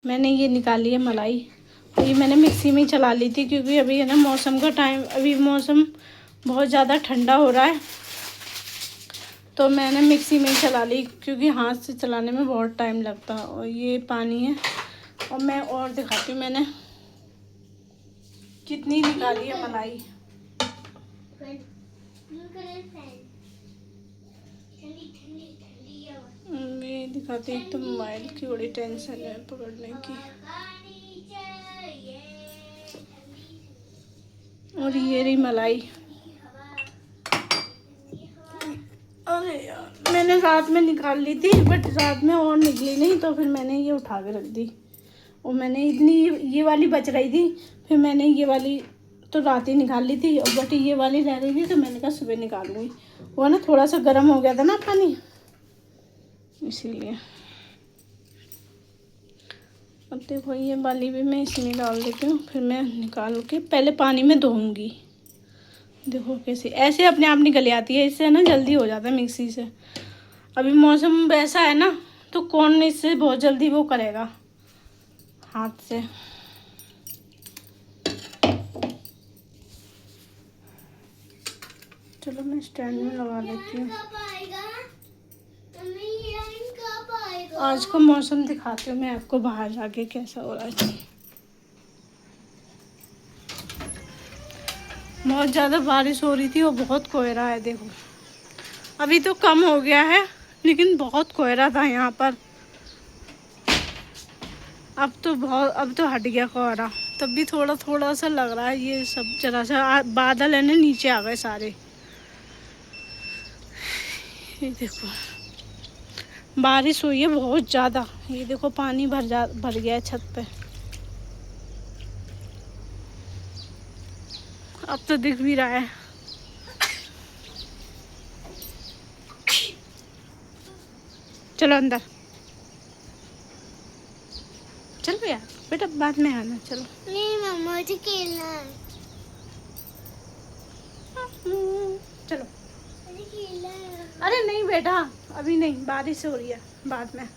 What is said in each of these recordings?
मैंने ये निकाली है मलाई। तो ये मैंने मिक्सी में ही चला ली थी क्योंकि अभी है ना मौसम का टाइम, अभी मौसम बहुत ज़्यादा ठंडा हो रहा है तो मैंने मिक्सी में ही चला ली क्योंकि हाथ से चलाने में बहुत टाइम लगता है। और ये पानी है और मैं और दिखाती हूँ मैंने कितनी निकाली है मलाई। मैं दिखाती हूँ। तो मोबाइल की बड़ी टेंशन है पकड़ने की। और ये रही मलाई। अरे यार मैंने रात में निकाल ली थी बट रात में और निकली नहीं तो फिर मैंने ये उठा के रख दी। और मैंने इतनी ये वाली बच रही थी, फिर मैंने ये वाली तो रात ही निकाल ली थी और बट ये वाली रह रही थी तो मैंने कहा सुबह निकाल लूँगी। वो ना थोड़ा सा गर्म हो गया था ना पानी, इसीलिए। अब देखो ये वाली भी मैं इसी में डाल देती हूँ, फिर मैं निकाल के पहले पानी में धोऊंगी। देखो कैसे ऐसे अपने आप निकल आती है, इससे ना जल्दी हो जाता है मिक्सी से। अभी मौसम वैसा है ना तो कौन इससे बहुत जल्दी वो करेगा हाथ से। चलो मैं स्टैंड में लगा लेती हूँ। आज का मौसम दिखाती हूँ मैं आपको बाहर जाके कैसा हो रहा है। बहुत ज़्यादा बारिश हो रही थी और बहुत कोहरा है। देखो अभी तो कम हो गया है लेकिन बहुत कोहरा था यहाँ पर। अब तो हट गया कोहरा, तब भी थोड़ा थोड़ा सा लग रहा है। ये सब जरा सा बादल है ना नीचे आ गए सारे। ये देखो बारिश हुई है बहुत ज़्यादा। ये देखो पानी भर गया है छत पे। अब तो दिख भी रहा है। चलो अंदर चलो यार बेटा, बाद में आना। चलो नहीं मम्मा मुझे खेलना है। चलो। मुझे खेलना है। अरे नहीं बेटा अभी नहीं, बारिश हो रही है बाद में।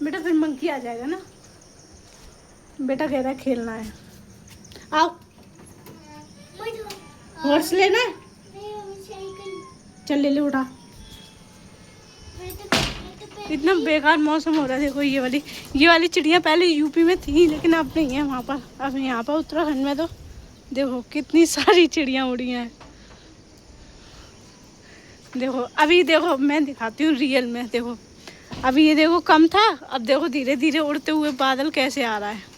बेटा फिर मंकी आ जाएगा ना। बेटा कह रहा है खेलना है। आओ हॉर्स लेना है। चल ले ले उठा। इतना बेकार मौसम हो रहा है। देखो ये वाली चिड़िया पहले यूपी में थी लेकिन अब नहीं है वहाँ पर। अब यहाँ पर उत्तराखंड में तो देखो कितनी सारी चिड़िया उड़ी हैं। देखो अभी देखो मैं दिखाती हूँ रियल में। देखो अभी ये देखो कम था, अब देखो धीरे धीरे उड़ते हुए बादल कैसे आ रहा है।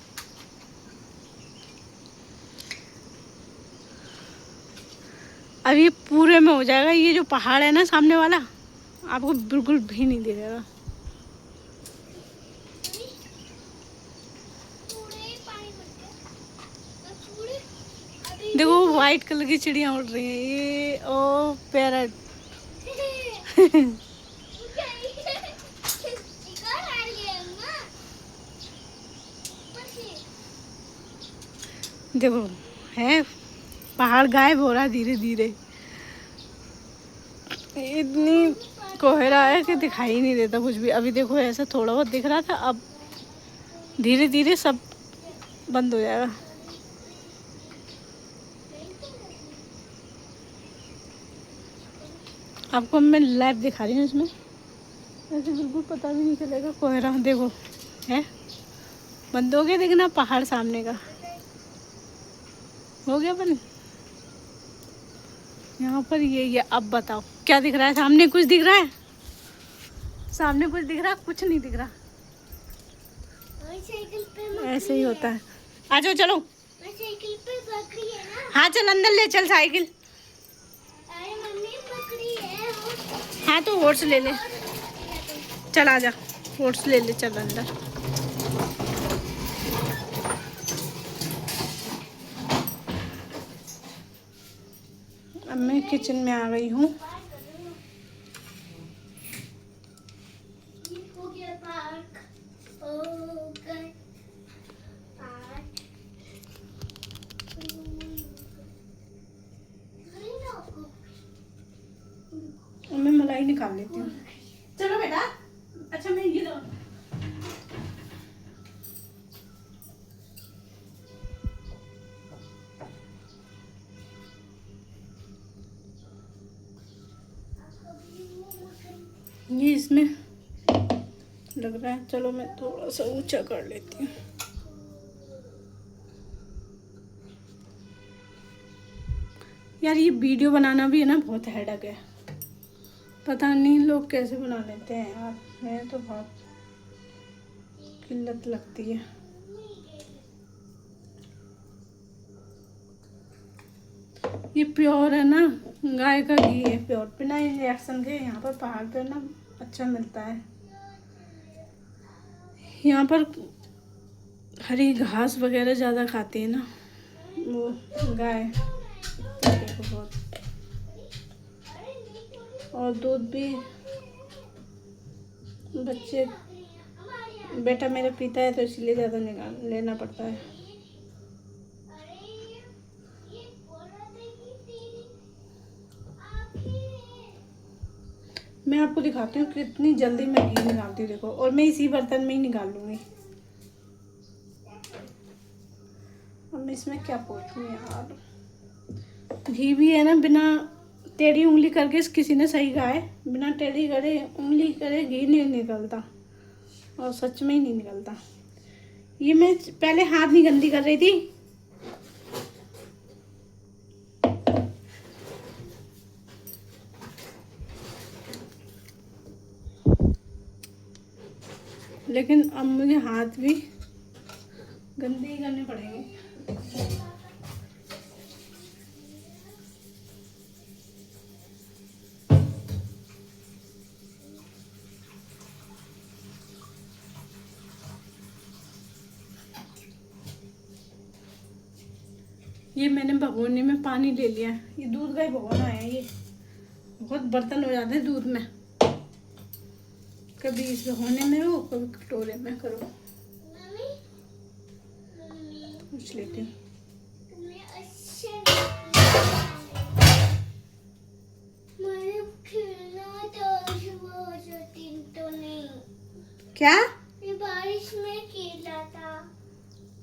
अब ये पूरे में हो जाएगा। ये जो पहाड़ है ना सामने वाला, आपको बिल्कुल भी नहीं दिखेगा। देखो वाइट कलर की चिड़िया उड़ रही है। ये ओ पैरट। देखो है पहाड़ गायब हो रहा है धीरे धीरे। इतनी कोहरा है कि दिखाई नहीं देता कुछ भी। अभी देखो ऐसा थोड़ा बहुत दिख रहा था, अब धीरे धीरे सब बंद हो जाएगा। आपको मैं लाइव दिखा रही हूँ इसमें, ऐसे बिल्कुल पता भी नहीं चलेगा कोहरा। देखो है बंद हो गया देखना पहाड़ सामने का। हो गया बंद यहाँ पर। ये अब बताओ क्या दिख रहा है सामने? कुछ दिख रहा है सामने? कुछ दिख रहा है? कुछ नहीं दिख रहा। ऐसे ही होता है। आ जाओ चलो। साइकिल पे बकरी है ना। हाँ चल अंदर ले चल साइकिल। अरे मम्मी बकरी है वो। हाँ तो हॉर्स ले ले। चल आ जा हॉर्स ले ले चल अंदर। अब मैं किचन में आ गई हूँ। मैं मलाई निकाल लेती हूँ। चलो बेटा। अच्छा मैं ये लो। ये इसमें लग रहा है। चलो मैं थोड़ा सा ऊंचा कर लेती हूँ। यार ये वीडियो बनाना भी है ना, बहुत हेडेक है। पता नहीं लोग कैसे बना लेते हैं यार, मैं तो बहुत किल्लत लगती है। ये प्योर है ना, गाय का घी है प्योर, बिना इंजेक्शन के। यहाँ पर पहाड़ पे ना अच्छा मिलता है। यहाँ पर हरी घास वगैरह ज़्यादा खाती है ना वो गाय, तो देखो बहुत। और दूध भी बच्चे, बेटा मेरा पीता है तो इसलिए ज़्यादा निकाल लेना पड़ता है। मैं आपको दिखाती हूँ कितनी जल्दी मैं घी निकालती हूँ, देखो। और मैं इसी बर्तन में ही निकाल लूँगी। अब मैं इसमें क्या पोंछूँ यार। घी भी है ना, बिना टेढ़ी उंगली करके किसी ने सही कहा है, बिना टेढ़ी करे उंगली करे घी नहीं निकलता, और सच में ही नहीं निकलता। ये मैं पहले हाथ नहीं गंदी कर रही थी, लेकिन अब मुझे हाथ भी गंदे ही करने पड़ेंगे। ये मैंने भगोने में पानी ले लिया। ये दूध का ही भगोना है। ये बहुत बर्तन हो जाते हैं दूध में, कभी इस भगोने में हो कभी कटोरे में करो। मम्मी पूछ लेती हूँ। तुमने अच्छा मैंने खेलना था सुबह से 3 तो नहीं, क्या? मैं बारिश में खेला था।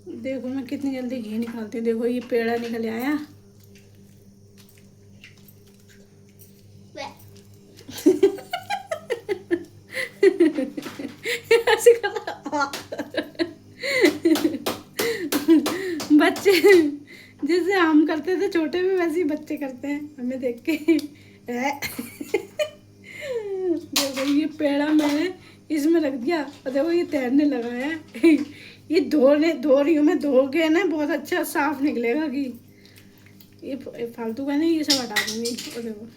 देखो मैं कितनी जल्दी घी निकालती हूँ। देखो ये पेड़ा निकल आया। ऐसे करा। बच्चे जैसे हम करते थे छोटे में, वैसे ही बच्चे करते हैं हमें देख के। देखो ये पेड़ा मैंने इसमें रख दिया और देखो ये तैरने लगा है। ये धो रही हूँ मैं, धो के ना बहुत अच्छा साफ निकलेगा घी। ये फालतू का नहीं, ये सब हटा दूंगी। और देखो,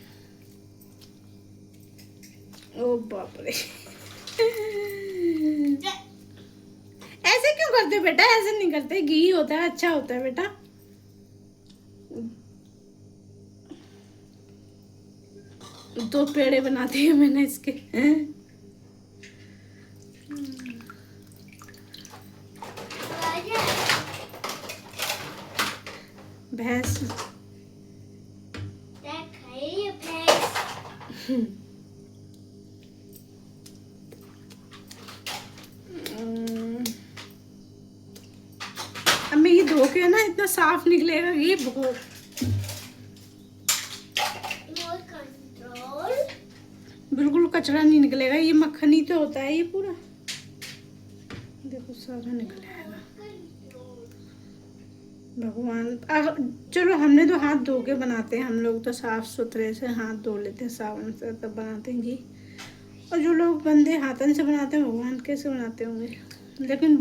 ओ बाप रे। ऐसे क्यों करते हो बेटा? ऐसे नहीं करते, घी होता है अच्छा होता है बेटा। दो पेड़े बनाते हैं मैंने इसके। भैंस अब मैं ये धो के ना इतना साफ निकलेगा ये बहुत। कंट्रोल बिल्कुल कचरा नहीं निकलेगा, ये मक्खनी तो होता है ये पूरा। देखो सारा निकल आएगा। भगवान, अगर चलो हमने तो हाथ धो के बनाते हैं, हम लोग तो साफ सुथरे से हाथ धो लेते हैं साबुन से, तब बनाते हैं घी। और जो लोग गंदे हाथन से बनाते हैं, भगवान कैसे बनाते होंगे। लेकिन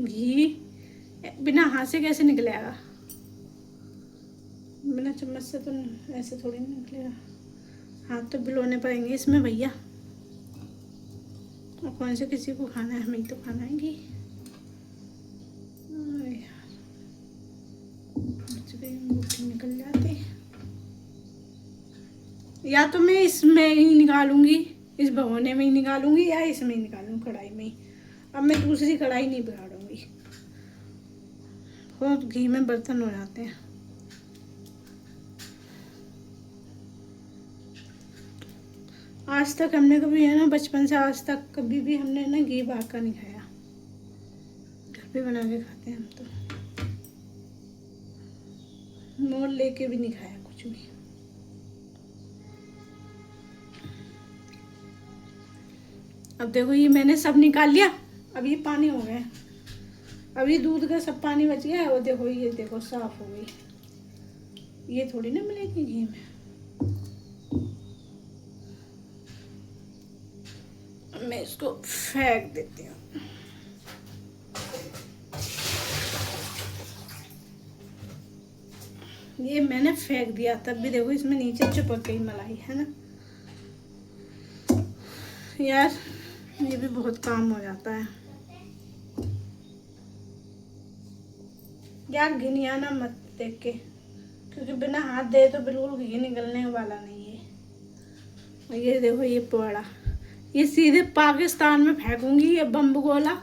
घी बिना हाथ से कैसे निकलेगा? बिना चम्मच से तो ऐसे थोड़ी नहीं निकलेगा। हाथ तो भिगोने पड़ेंगे इसमें भैया। और कौन से किसी को खाना है, हमें तो खाना है घी। निकल जाते। या तो मैं इसमें ही निकालूंगी, इस भगोने में ही निकालूंगी, या इसमें ही निकालूंगी कढ़ाई में ही। अब मैं दूसरी कढ़ाई नहीं बिगाड़ूंगी, बहुत घी में बर्तन हो जाते हैं। आज तक हमने कभी है ना, बचपन से आज तक कभी भी हमने ना घी बाहर का नहीं खाया, घर पे बना के खाते हैं हम तो। मोल लेके भी नहीं खाया कुछ भी। अब देखो ये मैंने सब निकाल लिया। अब ये पानी हो गया, अब ये दूध का सब पानी बच गया है। और देखो ये देखो साफ हो गई। ये थोड़ी ना मिलेगी घी में। अब मैं इसको फेंक देती हूँ। ये मैंने फेंक दिया, तब भी देखो इसमें नीचे चिपक गई मलाई, है ना यार। ये भी बहुत काम हो जाता है यार। घी आना मत देख के, क्योंकि बिना हाथ दे तो बिल्कुल घी निकलने वाला नहीं है। और ये देखो ये पोड़ा, ये सीधे पाकिस्तान में फेंकूंगी। ये बम गोला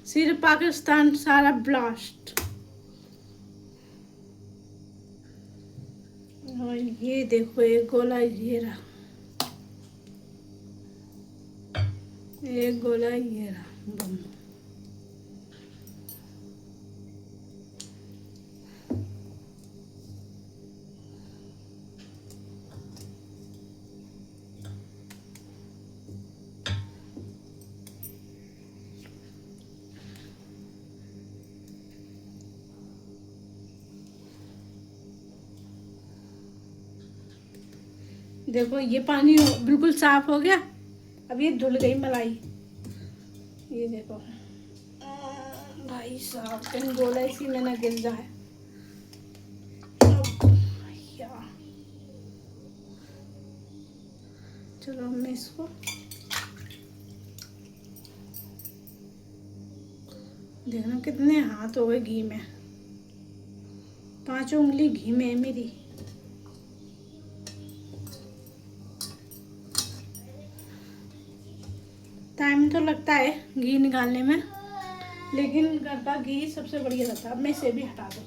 सीधे पाकिस्तान सारा ब्लास्ट। और ये देखो एक गोला ये रहा, एक गोला ये रहा बम। देखो ये पानी बिल्कुल साफ हो गया। अब ये धुल गई मलाई। ये देखो भाई साहब, कहीं गोला इसी में ना गिर जाए। चलो मैं इसको देखना कितने हाथ हो गए घी में। 5 उंगली घी में है मेरी। टाइम तो लगता है घी निकालने में, लेकिन घर का घी सबसे बढ़िया रहता है। अब मैं इसे भी हटा दूँ।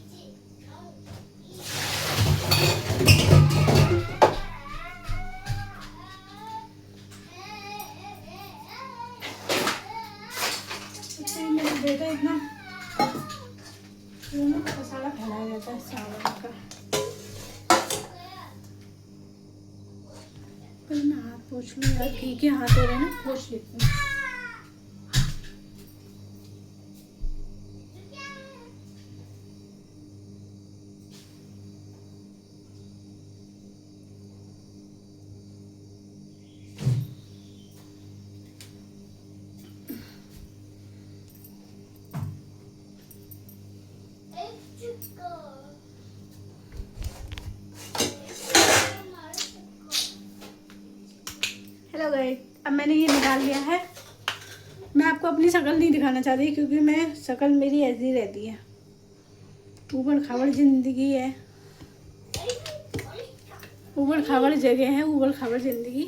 मैंने देखा इतना मसाला फैलाया जाता है चावल का। पहले मैं हाथ पोंछ लूँ यार, घी के हाथ हो रहे हैं ना, पोंछ लेती हूँ। हेलो गाइस, अब मैंने ये निकाल लिया है। मैं आपको अपनी शक्ल नहीं दिखाना चाहती, क्योंकि मैं शक्ल मेरी ऐसी रहती है। ऊबड़ खाबड़ जिंदगी है, ऊबड़ खाबड़ जगह है, ऊबड़ खाबड़ जिंदगी,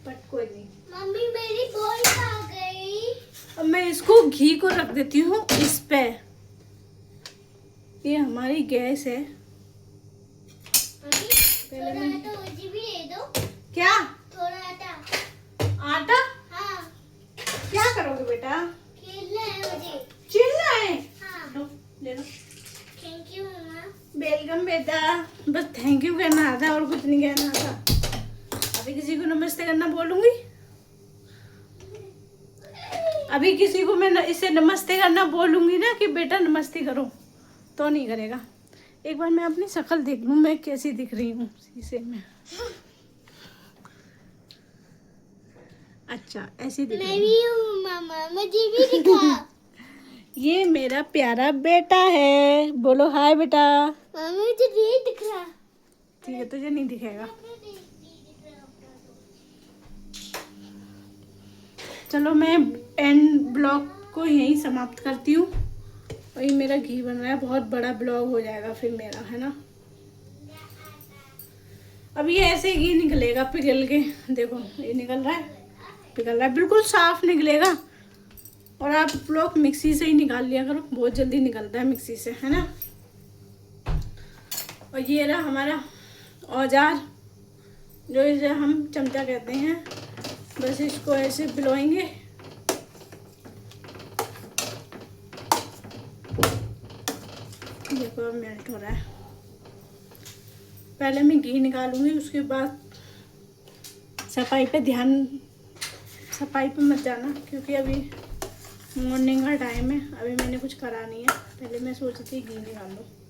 बट कोई नहीं। मम्मी मेरी बॉल आ गई। अब मैं इसको घी को रख देती हूँ इस पे। ये हमारी गैस है। पहले मैं तो मुझे भी दे दो। क्या? थोड़ा आटा। आटा? हाँ। क्या करोगे बेटा? खेलना है मुझे। चिल्ला है? हाँ। लो, ले लो। थैंक यू मम्मा। वेलकम बेटा। बस थैंक यू कहना आता है और कुछ नहीं कहना आता। अभी किसी को नमस्ते करना बोलूंगी। अभी किसी को मैं इसे नमस्ते करना बोलूंगी ना कि बेटा नमस्ते करो, तो नहीं करेगा। एक बार मैं अपनी शक्ल देख लूं मैं कैसी दिख रही हूँ शीशे में। अच्छा ऐसी दिख मैं रही भी हूँ मामा, मुझे भी दिखा। ये मेरा प्यारा बेटा है। बोलो हाय बेटा। मामा मुझे नहीं दिख रहा। ठीक है, तुझे नहीं दिखेगा। चलो मैं एंड ब्लॉग को यहीं समाप्त करती हूँ। वही मेरा घी बन रहा है, बहुत बड़ा ब्लॉग हो जाएगा फिर मेरा, है ना। अब ये ऐसे घी निकलेगा पिघल के। देखो ये निकल रहा है, पिघल रहा है, बिल्कुल साफ निकलेगा। और आप लोग मिक्सी से ही निकाल लिया करो, बहुत जल्दी निकलता है मिक्सी से, है ना। और ये रहा हमारा औजार, जो इसे हम चमचा कहते हैं। बस इसको ऐसे पिलोएंगे। देखो अब मेल्ट हो रहा है। पहले मैं घी निकालूंगी, उसके बाद सफाई पे ध्यान सफाई पे मत जाना क्योंकि अभी मॉर्निंग का टाइम है, अभी मैंने कुछ करा नहीं है। पहले मैं सोची थी घी निकाल लूँ।